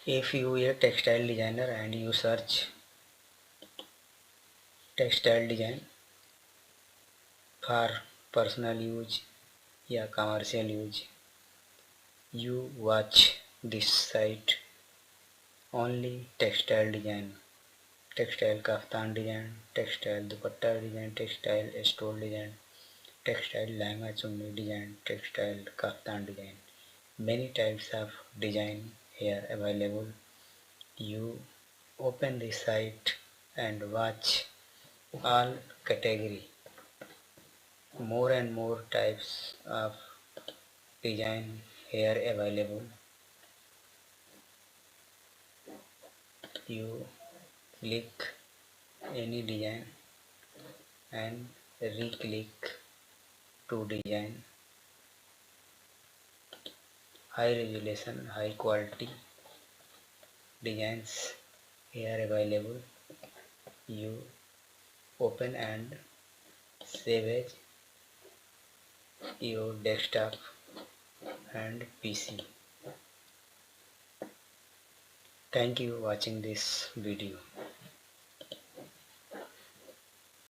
If you are a textile designer and you search textile design for personal use या commercial use, you watch this site. Only textile design, textile kaftan design, textile dupatta design, textile stole design, textile langa chunni design, textile kaftan design. Many types of design here available. You open the site and watch all category. More and more types of design here available. You click any design and re-click to design. High resolution, high quality designs here available. You open and save as your desktop and PC. Thank you for watching this video.